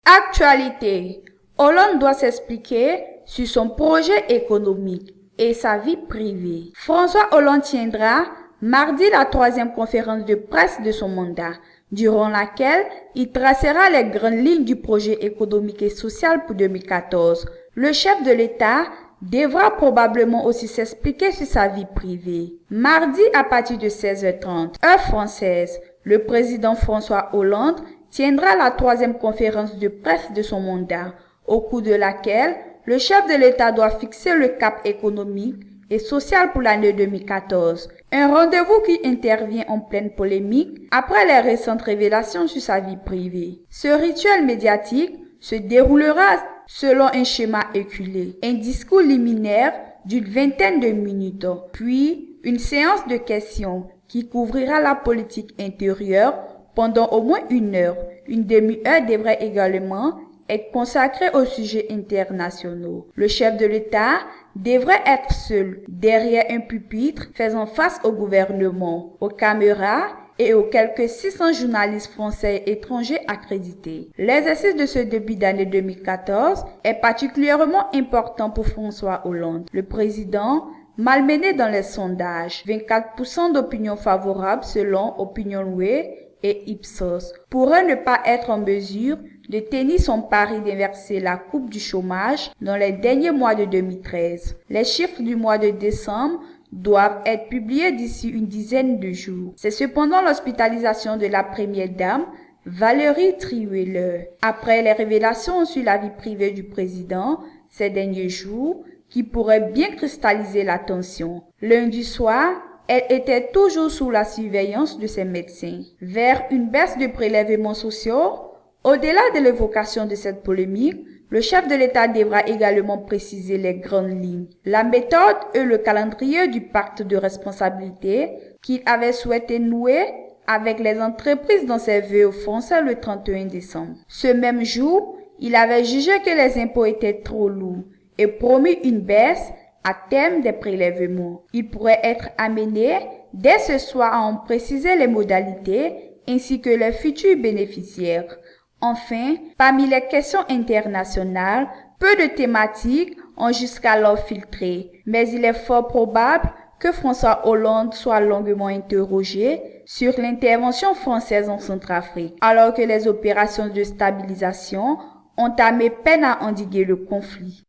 Actualité. Hollande doit s'expliquer sur son projet économique et sa vie privée. François Hollande tiendra mardi la 3e conférence de presse de son mandat, durant laquelle il tracera les grandes lignes du projet économique et social pour 2014. Le chef de l'État devra probablement aussi s'expliquer sur sa vie privée. Mardi à partir de 16h30, heure française, le président François Hollande tiendra la 3e conférence de presse de son mandat, au cours de laquelle le chef de l'État doit fixer le cap économique et social pour l'année 2014. Un rendez-vous qui intervient en pleine polémique après les récentes révélations sur sa vie privée. Ce rituel médiatique se déroulera selon un schéma éculé. Un discours liminaire d'une vingtaine de minutes, puis une séance de questions qui couvrira la politique intérieure pendant au moins 1 heure. Une demi-heure devrait également être consacrée aux sujets internationaux. Le chef de l'État devrait être seul derrière un pupitre faisant face au gouvernement, aux caméras et aux quelques 600 journalistes français et étrangers accrédités. L'exercice de ce début d'année 2014 est particulièrement important pour François Hollande. Le président, malmené dans les sondages, 24% d'opinion favorable selon OpinionWay et Ipsos, pourrait ne pas être en mesure de tenir son pari d'inverser la courbe du chômage dans les derniers mois de 2013. Les chiffres du mois de décembre doivent être publiés d'ici une dizaine de jours. C'est cependant l'hospitalisation de la première dame, Valérie Trierweiler, après les révélations sur la vie privée du président ces derniers jours, qui pourrait bien cristalliser l'attention. Lundi soir, elle était toujours sous la surveillance de ses médecins. Vers une baisse de prélèvements sociaux, au-delà de l'évocation de cette polémique, le chef de l'État devra également préciser les grandes lignes, la méthode et le calendrier du pacte de responsabilité qu'il avait souhaité nouer avec les entreprises dans ses vœux aux Français le 31 décembre. Ce même jour, il avait jugé que les impôts étaient trop lourds et promis une baisse à terme des prélèvements. Il pourrait être amené dès ce soir à en préciser les modalités ainsi que les futurs bénéficiaires. Enfin, parmi les questions internationales, peu de thématiques ont jusqu'alors filtré, mais il est fort probable que François Hollande soit longuement interrogé sur l'intervention française en Centrafrique, alors que les opérations de stabilisation entamées peinent à endiguer le conflit.